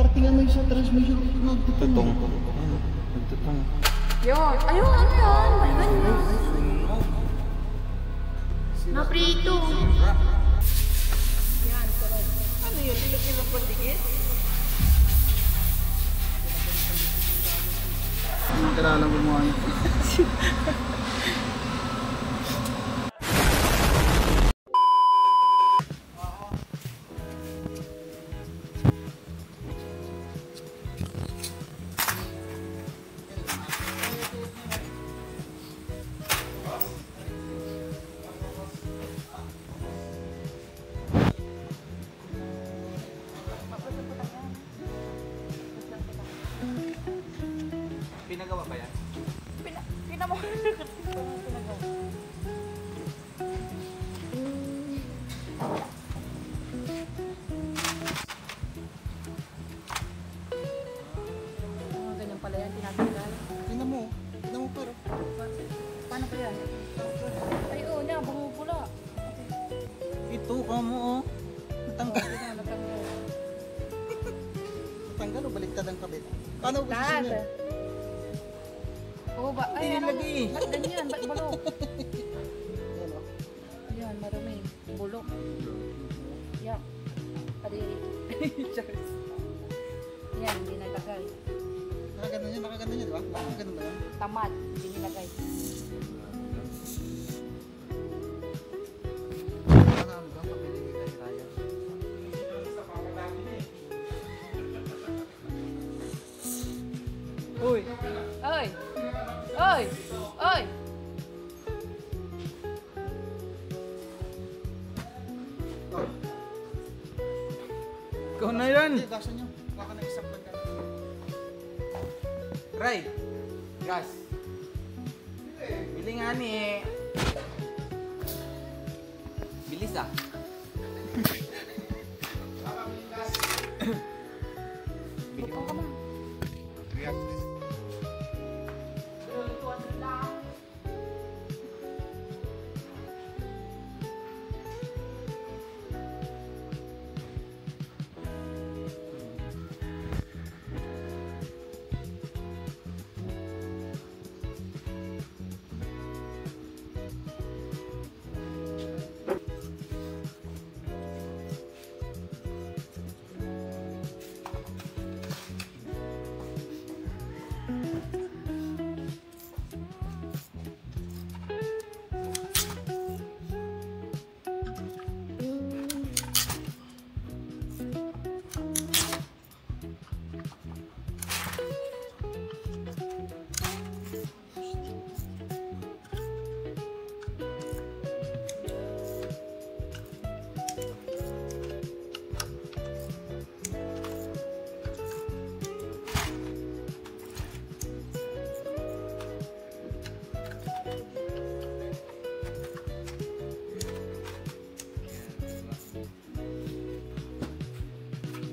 parte nga may sa transmission nagtutong. Nagtutong. Yun. Ayun, ano yan? May ganyan. Naprito. Yan, tulad. Ano yun? Ilagay ng paligid? Ang kailangan gumawa niyo. Pinagawa ba yan? Pinamo. Ganyan pala yan, tinatanggal. Tingnan mo pero. Paano pa yan? Ay, oo na, bumubula. Ito kamo oh. Natanggal. Natanggal. Natanggal o baliktad ang kabit? Paano gusto niya? Oo ba? Ay, ano? Nilagay. Ganyan, ba't bulok? Yan o. Yan, marami. Bulok. Yan. Kadiri. Cheers. Yan, hindi nalagay. Nakaganda niya, di ba? Nakaganda ba yan? Tamad, hindi nilagay. Uy! Oy! Oy! Oy! Ikaw na yan! Hindi, gaso niyo. Baka na isang pagka. Ray! Gas! Bili nga ni... Bilis ah! Bili mo.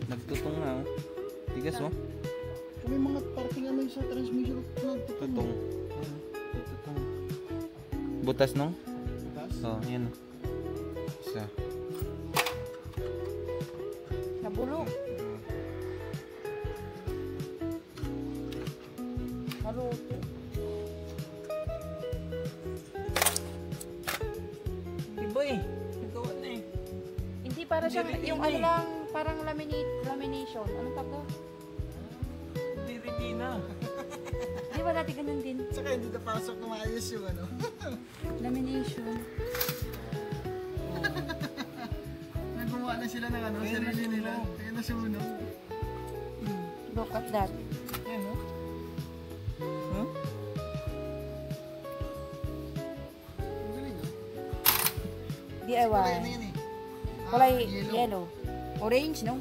Nagtutong na oh. Tigas oh. May mga parte nga may sa transmission nagtutong. Tutong. Nagtutong. Butas no? Butas? Oh, yan. Isa. Nabulok. Maluto. Diba eh? Nagawa na eh. Hindi para siyang, yung ano lang, parang lamination. Anong tawag doon? Hindi Regina. Di ba natin ganun din? Saka hindi na pasok na maayos yung ano. Lamination. Nagawa na sila ng ano, sarili nila. Kaya nasunog. Look at that. Yan o. Huh? Ang galing o. DIY. Kulay ano yan eh. Kulay yellow. Orange, no?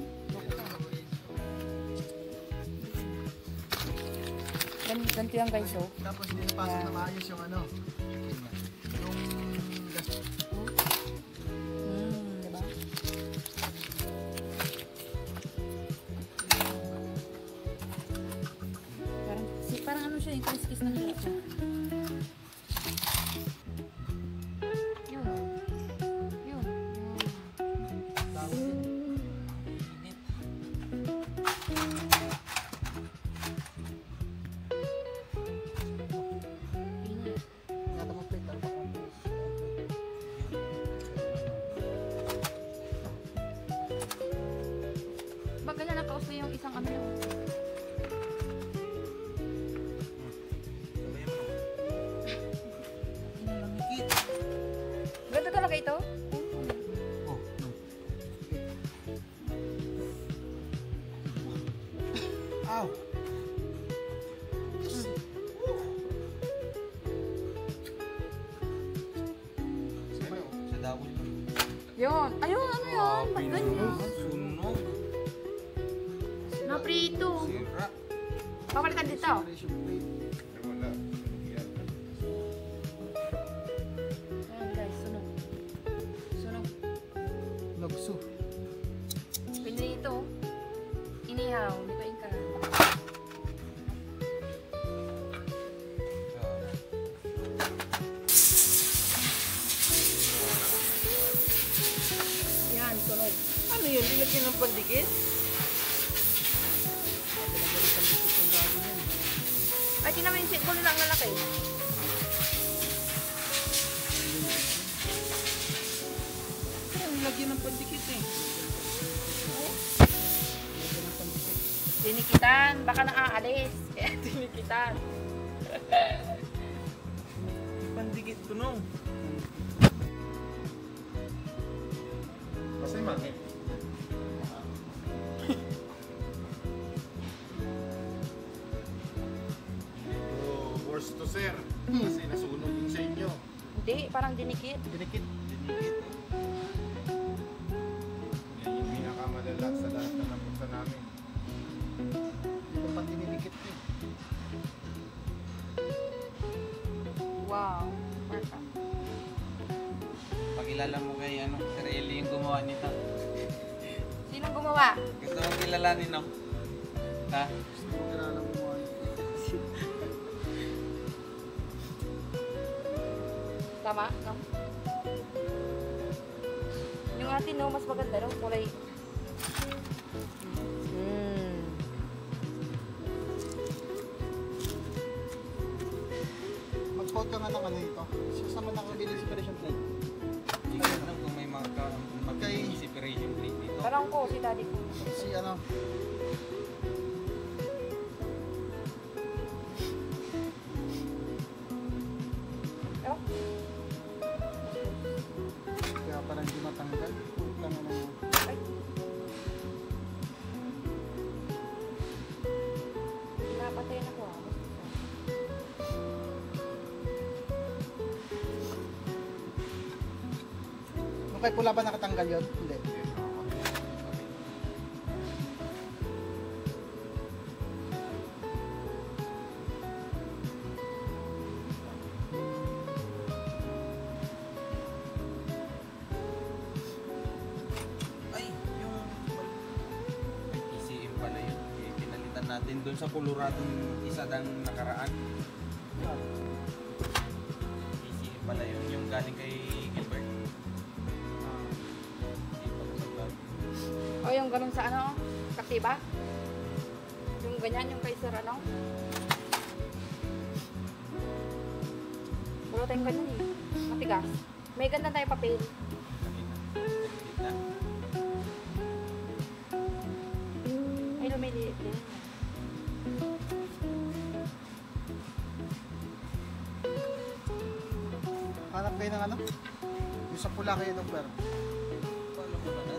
Ganito yan guys, oh. Tapos hindi na pasok na maayos yung ano. Yung gas. Diba? Parang ano siya, yung kiss-kiss ng dito. Yun. Yun. Yun. Nakakaos na yung isang ano yun. Sabay mo. Nalamikit. Ganda talaga ito? Oh, no. Ow! Sa dawol. Yun. Ayun, ano yun? Ba't ganyan? Sunog. Naprito. Sira. Papalitan dito. Separation plate. Wala. Ayan guys, sunog. Sunog. Nagsu. Pinrito. Inihaw. Hindi pa yung karang. Yan, sunog. Ano yun? Nilagyan ng pandikit? Ay, tinamin yung sitball nila ang lalaki. Ano nilagyan ng pandikit eh? Dinikitan. Baka naaalis. Kaya dinikitan. Pandikit ko nung. Masay mangit. Worst to sir. Kasi nasunog yung sa inyo. Hindi, parang dinikit. Dinikit. Dinikit. Yan yung pinakamalala sa lahat na napunta namin. Hindi ko pa dininikit eh. Wow. Perfect. Pakilala mo kay ano, Sir Eli yung gumawa nito. Sinong gumawa? Gusto mong kilalanin no? Ha? Gusto ko kilala mo mga Tama, no? Yung atin, no, mas maganda, no? Kulay. Mag-quote ka nga ng ano ito. Siya sa mga nakabili separation plate. Hindi ko alam kung may magiging separation plate dito. Parang ko, si daddy ko. Si ano. Oh, Kaya parang hindi matanggal. Puta na naman. ay. Napatay na ko, ah. Nung kay pula ba nakatanggal yun? Hindi. Ay, yung may PCM pala yun. Eh, pinalitan natin doon sa Colorado isa dang nakaraan. PCM pala yun. Yung galing kay Gilbert. Hindi pala sa vlog. O, yung ganun sa ano, katiba? Yung ganyan, yung kay Sir, ano? Wala tayong ganyan, eh. Matigas. May ganda tayong papel. Kanina. Ay, lumiliit din. Hanap kayo ng ano? Yung sa pula kayo ng pero. Paano ko na